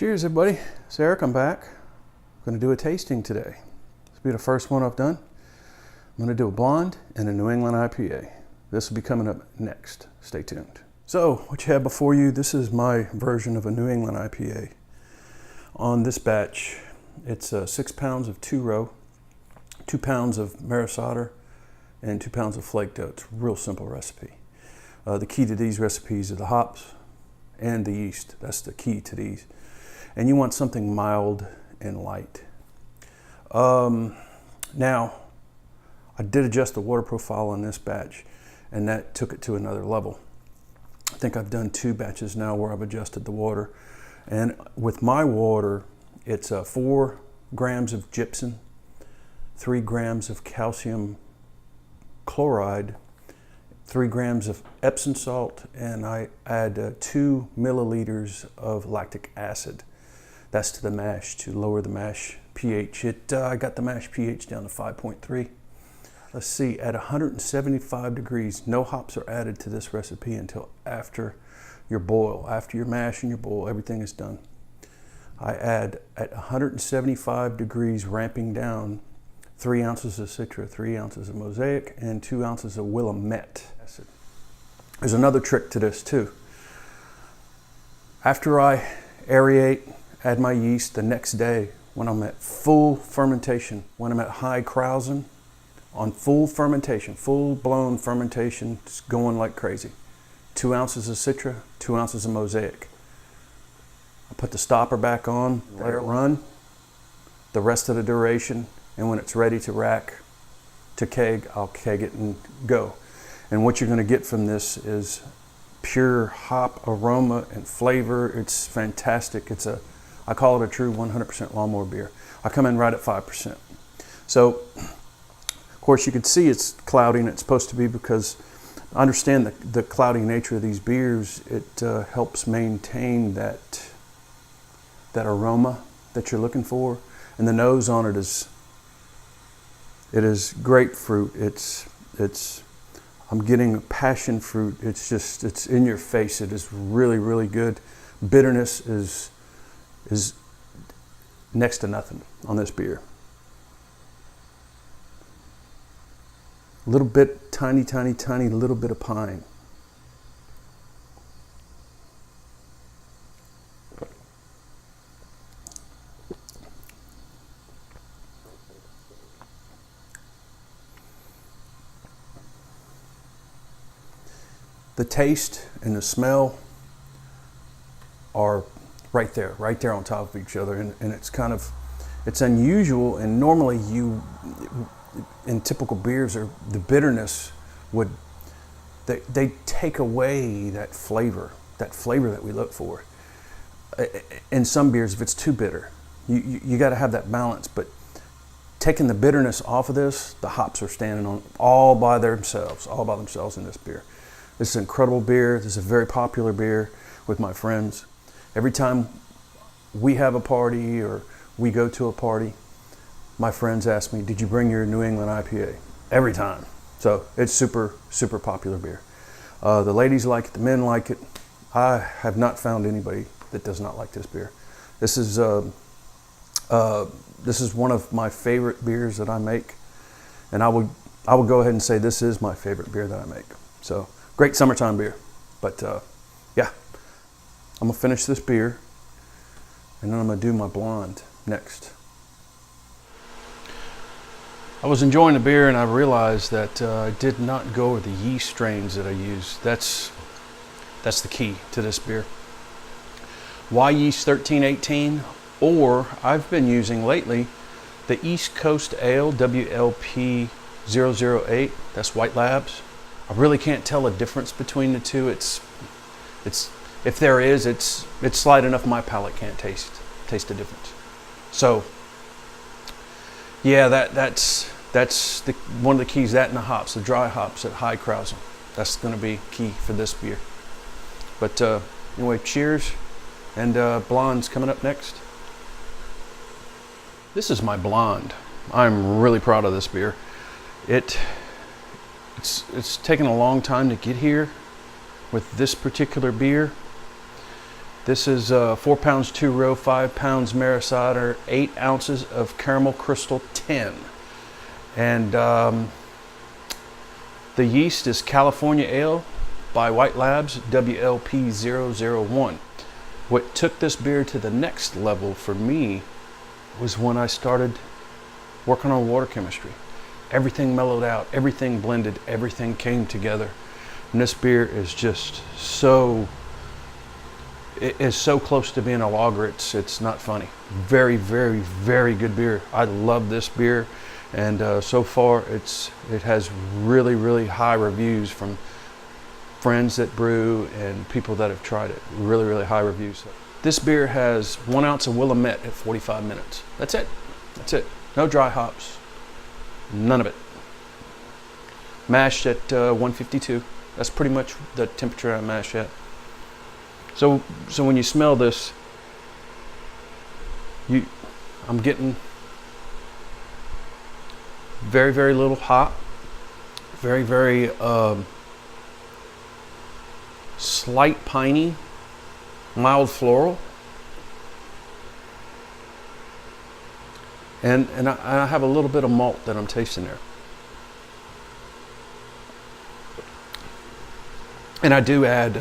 Cheers everybody, it's Eric, I'm back. I'm going to do a tasting today. This will be the first one I've done. I'm going to do a blonde and a New England IPA. This will be coming up next, stay tuned. So, what you have before you, this is my version of a New England IPA. On this batch, it's 6 pounds of 2-row, 2 pounds of maris otter, and 2 pounds of flake dough. It's a real simple recipe. The key to these recipes are the hops and the yeast. That's the key to these. And you want something mild and light. Now, I did adjust the water profile on this batch, and that took it to another level. I think I've done 2 batches now where I've adjusted the water. And with my water, it's 4 grams of gypsum, 3 grams of calcium chloride, 3 grams of Epsom salt, and I add 2 milliliters of lactic acid. That's to the mash, to lower the mash pH. I got the mash pH down to 5.3. Let's see, at 175 degrees, no hops are added to this recipe until after your boil. After your mash and your boil, everything is done. I add at 175 degrees, ramping down, 3 ounces of Citra, 3 ounces of Mosaic, and 2 ounces of Willamette acid. There's another trick to this too. After I aerate, add my yeast the next day when I'm at full fermentation, when I'm at high krausen, on full fermentation, full-blown fermentation, it's going like crazy. 2 ounces of Citra, 2 ounces of Mosaic. I put the stopper back on, let it run the rest of the duration, and when it's ready to rack, to keg, I'll keg it and go. And what you're going to get from this is pure hop aroma and flavor. It's fantastic. I call it a true 100% lawnmower beer. I come in right at 5%. So, of course, you can see it's cloudy, and it's supposed to be because I understand the cloudy nature of these beers. It helps maintain that aroma that you're looking for. And the nose on it is grapefruit. I'm getting passion fruit. It's in your face. It is really, really good. Bitterness is next to nothing on this beer. A little bit, tiny little bit of pine. The taste and the smell are right there on top of each other, and it's unusual. And normally in typical beers, or the bitterness they take away that flavor that we look for. In some beers, if it's too bitter, you got to have that balance. But taking the bitterness off of this, the hops are standing on all by themselves in this beer. This is an incredible beer. This is a very popular beer with my friends. Every time we have a party or we go to a party, my friends ask me, did you bring your New England IPA? Every time. So it's super, super popular beer. The ladies like it, the men like it. I have not found anybody that does not like this beer. This is one of my favorite beers that I make. And I would go ahead and say this is my favorite beer that I make. So great summertime beer. But yeah, I'm gonna finish this beer, and then I'm gonna do my blonde next. I was enjoying the beer, and I realized that I did not go with the yeast strains that I used. That's the key to this beer. Why yeast 1318? Or I've been using lately the East Coast Ale WLP 008. That's White Labs. I really can't tell a difference between the two. It's if there is, it's slight enough my palate can't taste the difference. So yeah, that's one of the keys. That and the hops, the dry hops at high krausen. That's going to be key for this beer. But anyway, cheers, and blonde's coming up next. This is my blonde. I'm really proud of this beer. It's taken a long time to get here with this particular beer. This is 4 pounds 2 row, 5 pounds Maris cider, 8 ounces of caramel crystal 10. And the yeast is California Ale by White Labs, WLP001. What took this beer to the next level for me was when I started working on water chemistry. Everything mellowed out, everything blended, everything came together. And this beer is just so, it is so close to being a lager, it's not funny. Very, very, very good beer. I love this beer. And so far it has really, really high reviews from friends that brew and people that have tried it. Really, really high reviews. This beer has 1 ounce of Willamette at 45 minutes. That's it. That's it. No dry hops. None of it. Mashed at 152. That's pretty much the temperature I mash at. So when you smell this, I'm getting very, very little hop. Very, very slight piney, mild floral, and I have a little bit of malt that I'm tasting there. And I do add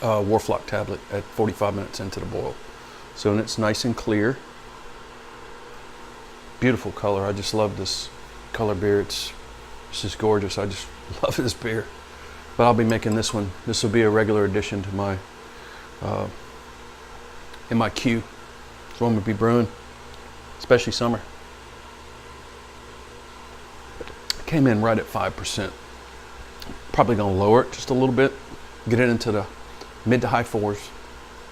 Warflock tablet at 45 minutes into the boil. So and it's nice and clear. Beautiful color. I just love this color beer. It's just gorgeous. I just love this beer. But I'll be making this one. This will be a regular addition to my in my queue. It's one we'll be brewing, especially summer. Came in right at 5%. Probably gonna lower it just a little bit, get it into the mid to high 4s.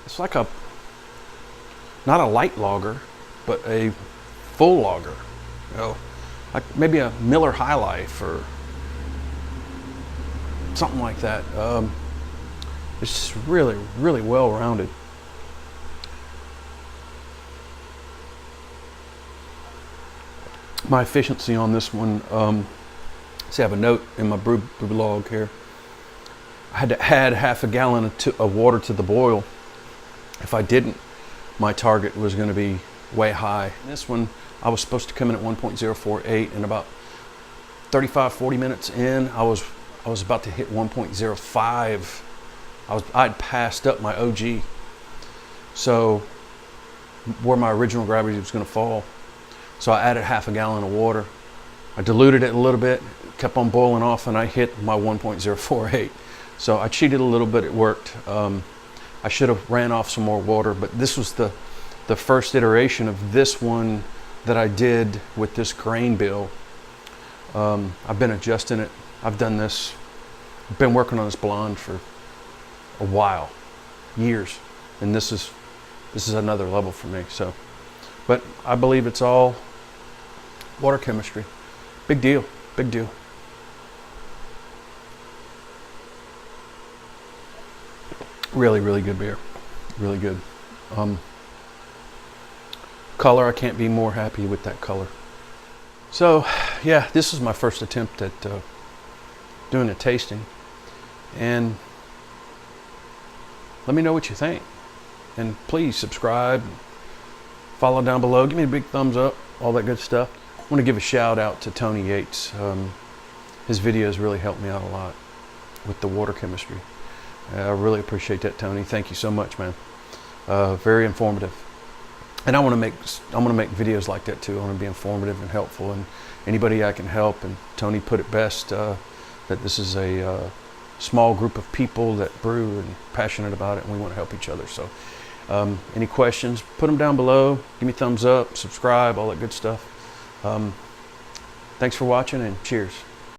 It's like a, not a light lager, but a full lager. You know, like maybe a Miller High Life or something like that. It's just really, really well rounded. My efficiency on this one, see, I have a note in my brew log here. I had to add half a gallon of water to the boil. If I didn't, my target was going to be way high. This one, I was supposed to come in at 1.048, and about 35-40 minutes in, I was about to hit 1.05. I'd passed up my OG. So where my original gravity was going to fall. So I added half a gallon of water. I diluted it a little bit, kept on boiling off, and I hit my 1.048. So I cheated a little bit, it worked. I should have ran off some more water, but this was the first iteration of this one that I did with this grain bill. I've been adjusting it. I've done this, I've been working on this blonde for a while, years, and this is another level for me. So, but I believe it's all water chemistry. Big deal, big deal. Really, really good beer, really good. Color, I can't be more happy with that color. So yeah, this is my first attempt at doing a tasting, and let me know what you think, and please subscribe, follow down below, give me a big thumbs up, all that good stuff. I want to give a shout out to Tony Yates. His videos really helped me out a lot with the water chemistry. I really appreciate that, Tony. Thank you so much, man. Very informative. And I want to make videos like that too. I want to be informative and helpful, and anybody I can help. And Tony put it best, that this is a small group of people that brew and passionate about it, and we want to help each other. So any questions, put them down below. Give me thumbs up, subscribe, all that good stuff. Thanks for watching, and cheers.